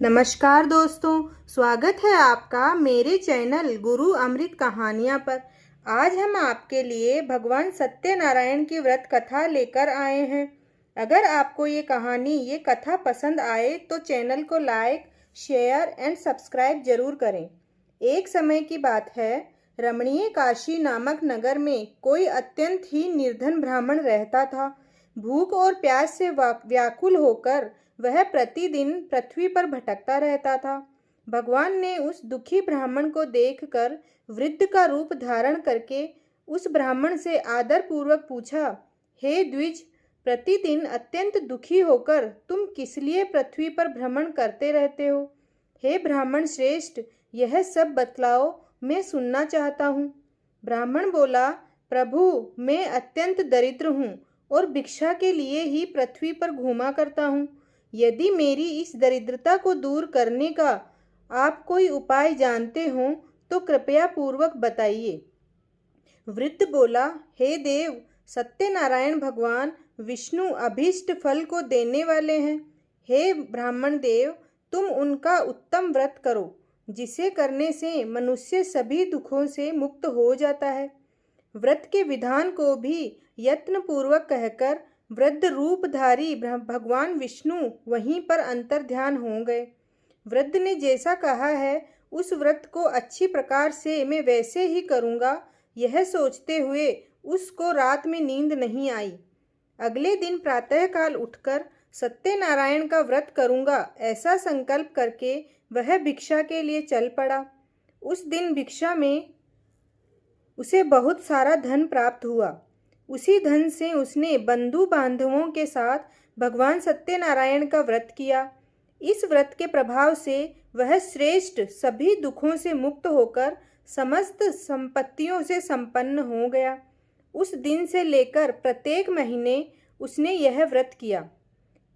नमस्कार दोस्तों, स्वागत है आपका मेरे चैनल गुरु अमृत कहानियाँ पर। आज हम आपके लिए भगवान सत्यनारायण की व्रत कथा लेकर आए हैं। अगर आपको ये कथा पसंद आए तो चैनल को लाइक, शेयर एंड सब्सक्राइब जरूर करें। एक समय की बात है, रमणीय काशी नामक नगर में कोई अत्यंत ही निर्धन ब्राह्मण रहता था। भूख और प्यास से व्याकुल होकर वह प्रतिदिन पृथ्वी पर भटकता रहता था। भगवान ने उस दुखी ब्राह्मण को देखकर वृद्ध का रूप धारण करके उस ब्राह्मण से आदर पूर्वक पूछा, हे द्विज, प्रतिदिन अत्यंत दुखी होकर तुम किस लिए पृथ्वी पर भ्रमण करते रहते हो? हे ब्राह्मण श्रेष्ठ, यह सब बतलाओ, मैं सुनना चाहता हूँ। ब्राह्मण बोला, प्रभु, मैं अत्यंत दरिद्र हूँ और भिक्षा के लिए ही पृथ्वी पर घूमा करता हूँ। यदि मेरी इस दरिद्रता को दूर करने का आप कोई उपाय जानते हो तो कृपया पूर्वक बताइए। वृद्ध बोला, हे देव, सत्यनारायण भगवान विष्णु अभीष्ट फल को देने वाले हैं। हे ब्राह्मण देव, तुम उनका उत्तम व्रत करो, जिसे करने से मनुष्य सभी दुखों से मुक्त हो जाता है। व्रत के विधान को भी यत्न पूर्वक कहकर वृद्ध रूपधारी भगवान विष्णु वहीं पर अंतर्ध्यान हो गए। वृद्ध ने जैसा कहा है उस व्रत को अच्छी प्रकार से मैं वैसे ही करूँगा, यह सोचते हुए उसको रात में नींद नहीं आई। अगले दिन प्रातःकाल उठकर सत्यनारायण का व्रत करूँगा ऐसा संकल्प करके वह भिक्षा के लिए चल पड़ा। उस दिन भिक्षा में उसे बहुत सारा धन प्राप्त हुआ। उसी धन से उसने बंधु बांधवों के साथ भगवान सत्यनारायण का व्रत किया। इस व्रत के प्रभाव से वह श्रेष्ठ सभी दुखों से मुक्त होकर समस्त संपत्तियों से संपन्न हो गया। उस दिन से लेकर प्रत्येक महीने उसने यह व्रत किया।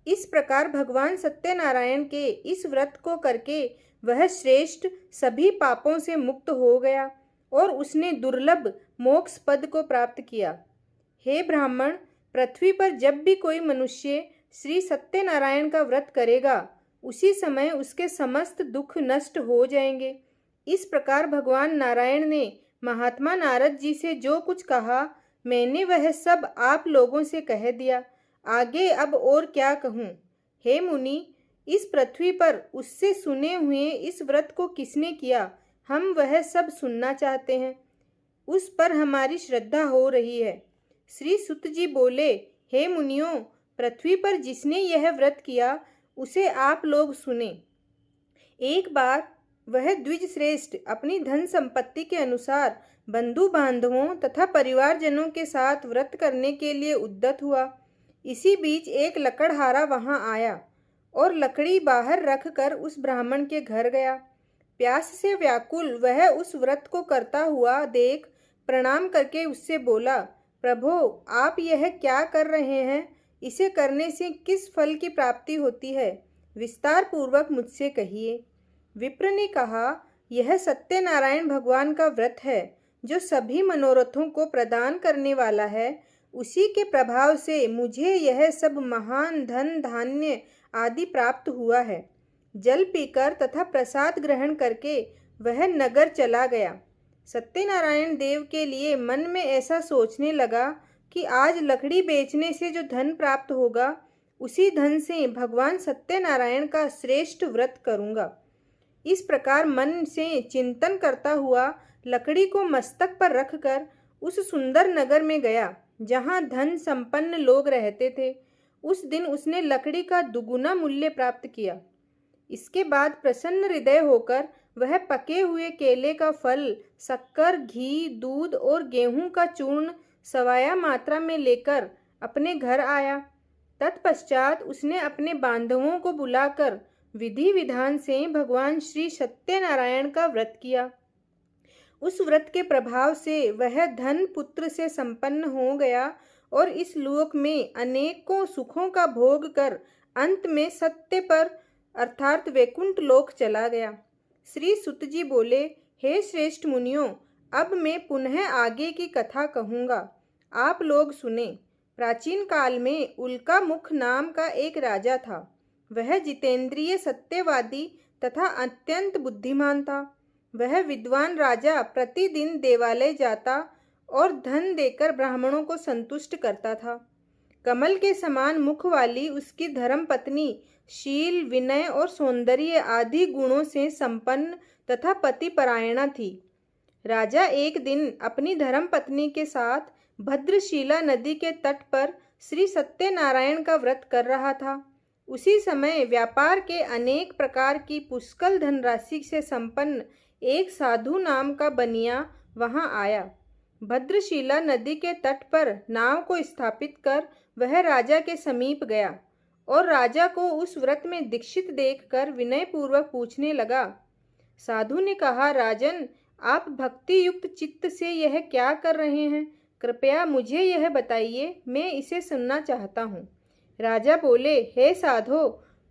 इस प्रकार भगवान सत्यनारायण के इस व्रत को करके वह श्रेष्ठ सभी पापों से मुक्त हो गया और उसने दुर्लभ मोक्ष पद को प्राप्त किया। हे ब्राह्मण, पृथ्वी पर जब भी कोई मनुष्य श्री सत्यनारायण का व्रत करेगा, उसी समय उसके समस्त दुख नष्ट हो जाएंगे। इस प्रकार भगवान नारायण ने महात्मा नारद जी से जो कुछ कहा, मैंने वह सब आप लोगों से कह दिया। आगे अब और क्या कहूँ? हे मुनि, इस पृथ्वी पर उससे सुने हुए इस व्रत को किसने किया, हम वह सब सुनना चाहते हैं। उस पर हमारी श्रद्धा हो रही है। श्री सुत जी बोले, हे मुनियों, पृथ्वी पर जिसने यह व्रत किया उसे आप लोग सुने। एक बार वह द्विज श्रेष्ठ अपनी धन संपत्ति के अनुसार बंधु बांधवों तथा परिवारजनों के साथ व्रत करने के लिए उद्यत हुआ। इसी बीच एक लकड़हारा वहां आया और लकड़ी बाहर रखकर उस ब्राह्मण के घर गया। प्यास से व्याकुल वह उस व्रत को करता हुआ देख प्रणाम करके उससे बोला, प्रभो, आप यह क्या कर रहे हैं? इसे करने से किस फल की प्राप्ति होती है? विस्तार पूर्वक मुझसे कहिए। विप्र ने कहा, यह सत्यनारायण भगवान का व्रत है जो सभी मनोरथों को प्रदान करने वाला है। उसी के प्रभाव से मुझे यह सब महान धन धान्य आदि प्राप्त हुआ है। जल पीकर तथा प्रसाद ग्रहण करके वह नगर चला गया। सत्यनारायण देव के लिए मन में ऐसा सोचने लगा कि आज लकड़ी बेचने से जो धन प्राप्त होगा, उसी धन से भगवान सत्यनारायण का श्रेष्ठ व्रत करूंगा। इस प्रकार मन से चिंतन करता हुआ लकड़ी को मस्तक पर रखकर उस सुंदर नगर में गया जहां धन संपन्न लोग रहते थे। उस दिन उसने लकड़ी का दुगुना मूल्य प्राप्त किया। इसके बाद प्रसन्न हृदय होकर वह पके हुए केले का फल, शक्कर, घी, दूध और गेहूं का चूर्ण सवाया मात्रा में लेकर अपने घर आया। तत्पश्चात उसने अपने बांधवों को बुलाकर विधि विधान से भगवान श्री सत्यनारायण का व्रत किया। उस व्रत के प्रभाव से वह धन पुत्र से संपन्न हो गया और इस लोक में अनेकों सुखों का भोग कर अंत में सत्य पर अर्थात वैकुंठ लोक चला गया। श्री सुत जी बोले, हे श्रेष्ठ मुनियों, अब मैं पुनः आगे की कथा कहूँगा, आप लोग सुने। प्राचीन काल में उल्का मुख नाम का एक राजा था। वह जितेंद्रिय, सत्यवादी तथा अत्यंत बुद्धिमान था। वह विद्वान राजा प्रतिदिन देवालय जाता और धन देकर ब्राह्मणों को संतुष्ट करता था। कमल के समान मुख वाली उसकी धर्मपत्नी शील, विनय और सौंदर्य आदि गुणों से संपन्न तथा पतिपरायणा थी। राजा एक दिन अपनी धर्मपत्नी के साथ भद्रशिला नदी के तट पर श्री सत्यनारायण का व्रत कर रहा था। उसी समय व्यापार के अनेक प्रकार की पुष्कल धनराशि से संपन्न एक साधु नाम का बनिया वहां आया। भद्रशिला नदी के तट पर नाव को स्थापित कर वह राजा के समीप गया और राजा को उस व्रत में दीक्षित देखकर विनयपूर्वक पूछने लगा। साधु ने कहा, राजन, आप भक्ति युक्त चित्त से यह क्या कर रहे हैं? कृपया मुझे यह बताइए, मैं इसे सुनना चाहता हूँ। राजा बोले, हे साधो,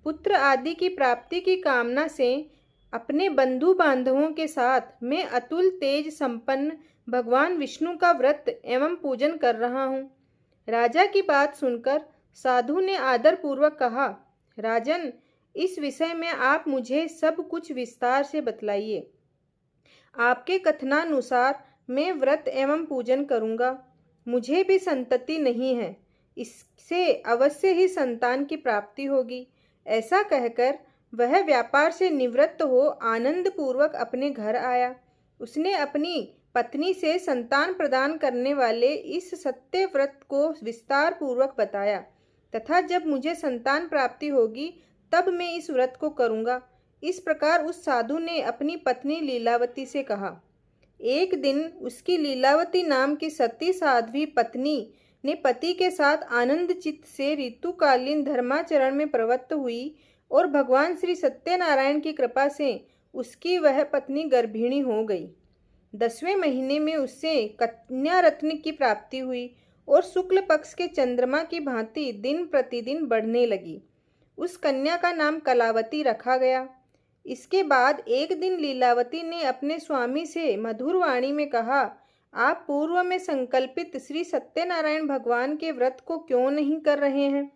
पुत्र आदि की प्राप्ति की कामना से अपने बंधु बांधवों के साथ मैं अतुल तेज संपन्न भगवान विष्णु का व्रत एवं पूजन कर रहा हूँ। राजा की बात सुनकर साधु ने आदरपूर्वक कहा, राजन, इस विषय में आप मुझे सब कुछ विस्तार से बतलाइए। आपके कथनानुसार मैं व्रत एवं पूजन करूँगा। मुझे भी संतति नहीं है, इससे अवश्य ही संतान की प्राप्ति होगी। ऐसा कहकर वह व्यापार से निवृत्त हो आनंद पूर्वक अपने घर आया। उसने अपनी पत्नी से संतान प्रदान करने वाले इस सत्य व्रत को विस्तार पूर्वक बताया तथा जब मुझे संतान प्राप्ति होगी तब मैं इस व्रत को करूँगा। इस प्रकार उस साधु ने अपनी पत्नी लीलावती से कहा। एक दिन उसकी लीलावती नाम की सती साध्वी पत्नी ने पति के साथ आनंद चित्त से ऋतुकालीन धर्माचरण में प्रवृत्त हुई और भगवान श्री सत्यनारायण की कृपा से उसकी वह पत्नी गर्भिणी हो गई। 10वें महीने में उससे कन्या रत्न की प्राप्ति हुई और शुक्ल पक्ष के चंद्रमा की भांति दिन प्रतिदिन बढ़ने लगी। उस कन्या का नाम कलावती रखा गया। इसके बाद एक दिन लीलावती ने अपने स्वामी से मधुर वाणी में कहा, आप पूर्व में संकल्पित श्री सत्यनारायण भगवान के व्रत को क्यों नहीं कर रहे हैं?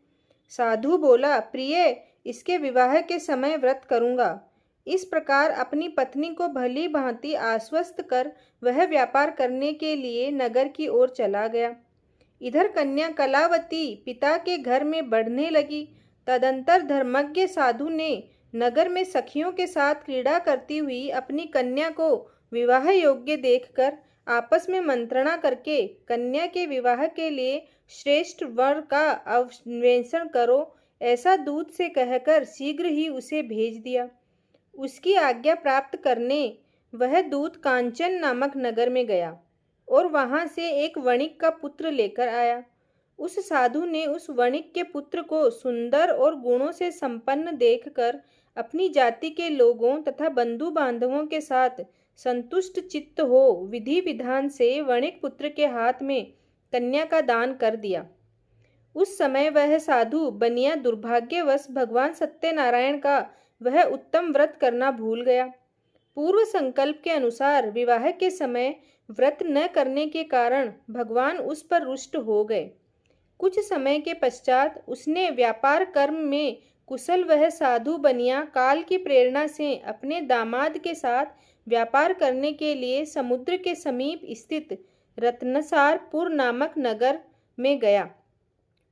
साधु बोला, प्रिय, इसके विवाह के समय व्रत करूँगा। इस प्रकार अपनी पत्नी को भली भांति आश्वस्त कर वह व्यापार करने के लिए नगर की ओर चला गया। इधर कन्या कलावती पिता के घर में बढ़ने लगी। तदंतर धर्मज्ञ साधु ने नगर में सखियों के साथ क्रीड़ा करती हुई अपनी कन्या को विवाह योग्य देखकर आपस में मंत्रणा करके कन्या के विवाह के लिए श्रेष्ठ वर का अन्वेषण करो, ऐसा दूत से कहकर शीघ्र ही उसे भेज दिया। उसकी आज्ञा प्राप्त करने वह दूत कांचन नामक नगर में गया और वहां से एक वणिक का पुत्र लेकर आया। उस साधु ने उस वणिक के पुत्र को सुंदर और गुणों से संपन्न देखकर अपनी जाति के लोगों तथा बंधु बांधवों के साथ संतुष्ट चित्त हो विधि विधान से वणिक पुत्र के हाथ में कन्या का दान कर दिया। उस समय वह साधु बनिया दुर्भाग्यवश भगवान सत्यनारायण का वह उत्तम व्रत करना भूल गया। पूर्व संकल्प के अनुसार विवाह के समय व्रत न करने के कारण भगवान उस पर रुष्ट हो गए। कुछ समय के पश्चात उसने व्यापार कर्म में कुशल वह साधु बनिया काल की प्रेरणा से अपने दामाद के साथ व्यापार करने के लिए समुद्र के समीप स्थित रत्नसारपुर नामक नगर में गया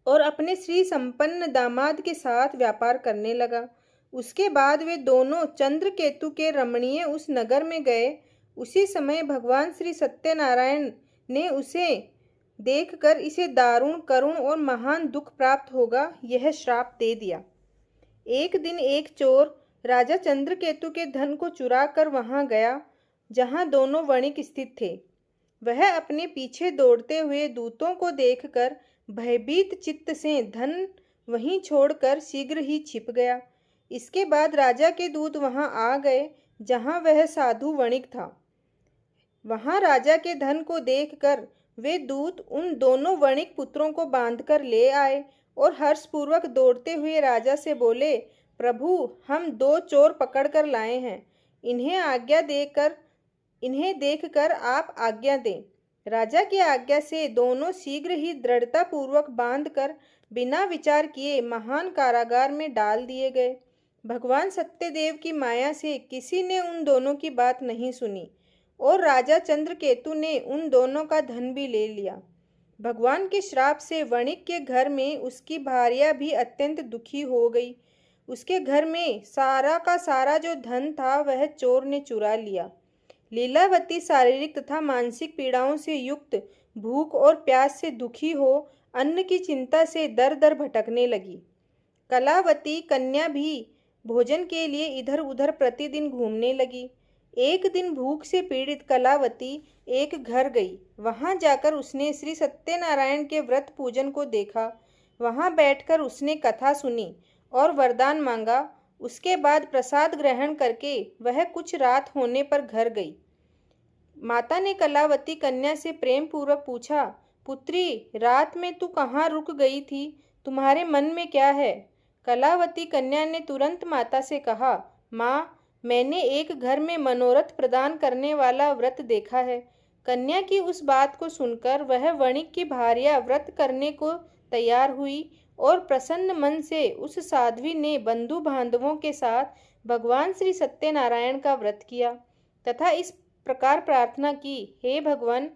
और अपने श्री संपन्न दामाद के साथ व्यापार करने लगा। उसके बाद वे दोनों चंद्रकेतु के रमणीय उस नगर में गए। उसी समय भगवान श्री सत्यनारायण ने उसे देखकर इसे दारुण, करुण और महान दुख प्राप्त होगा यह श्राप दे दिया। एक दिन एक चोर राजा चंद्रकेतु के धन को चुरा कर वहां गया जहां दोनों वणिक स्थित थे। वह अपने पीछे दौड़ते हुए दूतों को देखकर भयभीत चित्त से धन वहीं छोड़कर शीघ्र ही छिप गया। इसके बाद राजा के दूत वहां आ गए जहां वह साधु वणिक था। वहां राजा के धन को देखकर वे दूत उन दोनों वणिक पुत्रों को बांधकर ले आए और हर्षपूर्वक दौड़ते हुए राजा से बोले, प्रभु, हम 2 चोर पकड़ कर लाए हैं। इन्हें देखकर आप आज्ञा दें। राजा की आज्ञा से दोनों शीघ्र ही दृढ़ता पूर्वक बांधकर बिना विचार किए महान कारागार में डाल दिए गए। भगवान सत्यदेव की माया से किसी ने उन दोनों की बात नहीं सुनी और राजा चंद्रकेतु ने उन दोनों का धन भी ले लिया। भगवान के श्राप से वणिक के घर में उसकी भार्या भी अत्यंत दुखी हो गई। उसके घर में सारा का सारा जो धन था वह चोर ने चुरा लिया। लीलावती शारीरिक तथा मानसिक पीड़ाओं से युक्त, भूख और प्यास से दुखी हो अन्न की चिंता से दर दर भटकने लगी। कलावती कन्या भी भोजन के लिए इधर उधर प्रतिदिन घूमने लगी। एक दिन भूख से पीड़ित कलावती एक घर गई। वहां जाकर उसने श्री सत्यनारायण के व्रत पूजन को देखा। वहां बैठकर उसने कथा सुनी और वरदान मांगा। उसके बाद प्रसाद ग्रहण करके वह कुछ रात होने पर घर गई। माता ने कलावती कन्या से प्रेम पूर्वक पूछा, पुत्री, रात में तू कहाँ रुक गई थी? तुम्हारे मन में क्या है? कलावती कन्या ने तुरंत माता से कहा, माँ, मैंने एक घर में मनोरथ प्रदान करने वाला व्रत देखा है। कन्या की उस बात को सुनकर वह वणिक की भार्या व्रत करने को तैयार हुई और प्रसन्न मन से उस साध्वी ने बंधु बांधवों के साथ भगवान श्री सत्यनारायण का व्रत किया तथा इस प्रकार प्रार्थना की, हे भगवान,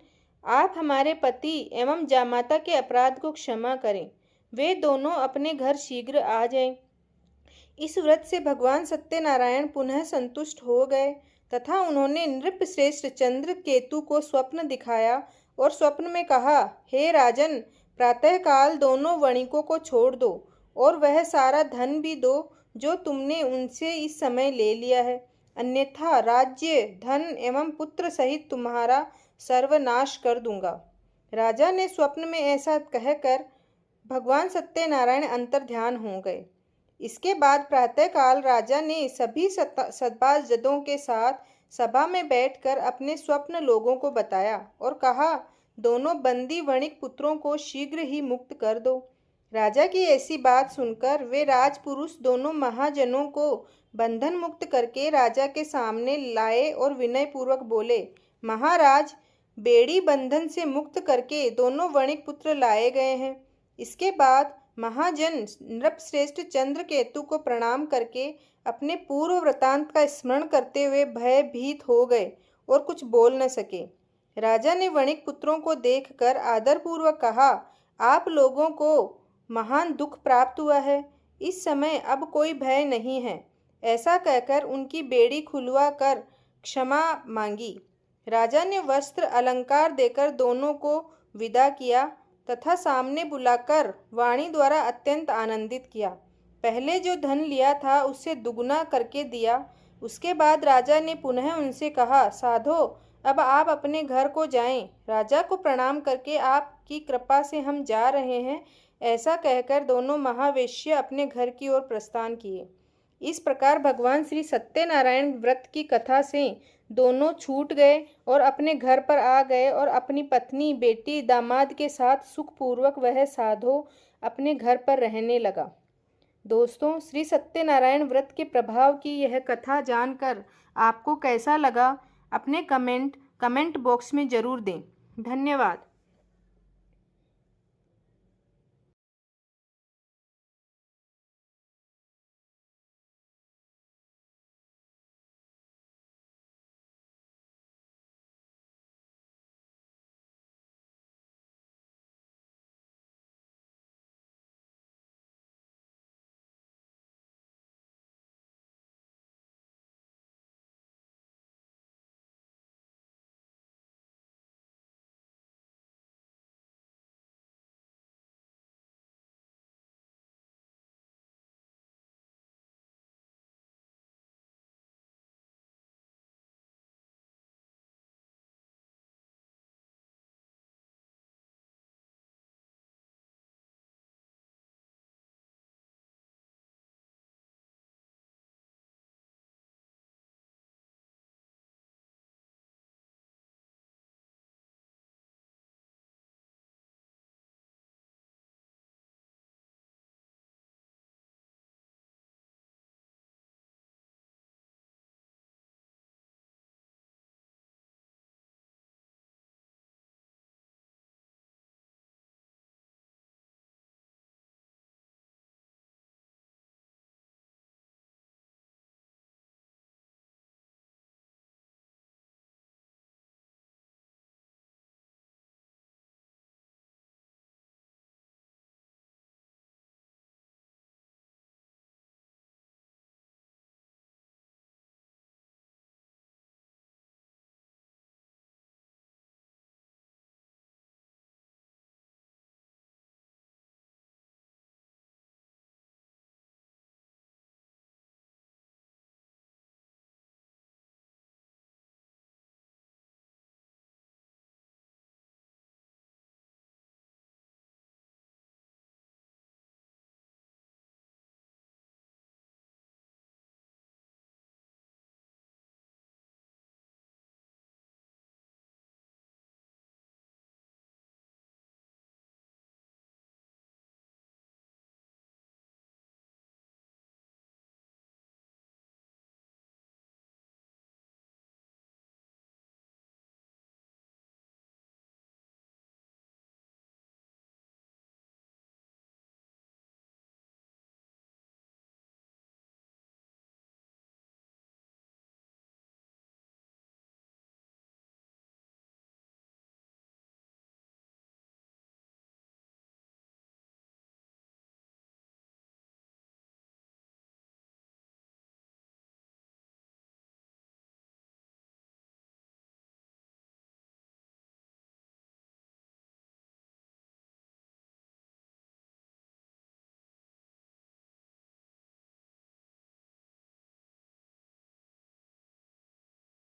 आप हमारे पति एवं जामाता के अपराध को क्षमा करें। वे दोनों अपने घर शीघ्र आ जाएं। इस व्रत से भगवान सत्यनारायण पुनः संतुष्ट हो गए तथा उन्होंने नृपश्रेष्ठ चंद्रकेतु को स्वप्न दिखाया और स्वप्न में कहा, हे राजन, प्रातःकाल दोनों वणिकों को छोड़ दो और वह सारा धन भी दो जो तुमने उनसे इस समय ले लिया है, अन्यथा राज्य, धन एवं पुत्र सहित तुम्हारा सर्वनाश कर दूंगा। राजा ने स्वप्न में ऐसा कहकर भगवान सत्यनारायण अंतर्ध्यान हो गए। इसके बाद प्रातःकाल राजा ने सभी सभासदों के साथ सभा में बैठकर अपने स्वप्न लोगों को बताया और कहा, दोनों बंदी वणिक पुत्रों को शीघ्र ही मुक्त कर दो। राजा की ऐसी बात सुनकर वे राजपुरुष दोनों महाजनों को बंधन मुक्त करके राजा के सामने लाए और विनय पूर्वक बोले, महाराज, बेड़ी बंधन से मुक्त करके दोनों वणिक पुत्र लाए गए हैं। इसके बाद महाजन नृपश्रेष्ठ चंद्रकेतु को प्रणाम करके अपने पूर्व वृतांत का स्मरण करते हुए भयभीत हो गए और कुछ बोल न सके। राजा ने वणिक पुत्रों को देखकर आदरपूर्वक कहा, आप लोगों को महान दुख प्राप्त हुआ है। इस समय अब कोई भय नहीं है। ऐसा कहकर उनकी बेड़ी खुलवा कर क्षमा मांगी। राजा ने वस्त्र अलंकार देकर दोनों को विदा किया तथा सामने बुलाकर वाणी द्वारा अत्यंत आनंदित किया। पहले जो धन लिया था उससे दुगुना करके दिया। उसके बाद राजा ने पुनः उनसे कहा, साधो, अब आप अपने घर को जाएं। राजा को प्रणाम करके आपकी कृपा से हम जा रहे हैं। ऐसा कहकर दोनों महावेश्य अपने घर की ओर प्रस्थान किए। इस प्रकार भगवान श्री सत्यनारायण व्रत की कथा से दोनों छूट गए और अपने घर पर आ गए और अपनी पत्नी, बेटी, दामाद के साथ सुखपूर्वक वह साधो अपने घर पर रहने लगा। दोस्तों, श्री सत्यनारायण व्रत के प्रभाव की यह कथा जानकर आपको कैसा लगा? अपने कमेंट बॉक्स में ज़रूर दें। धन्यवाद।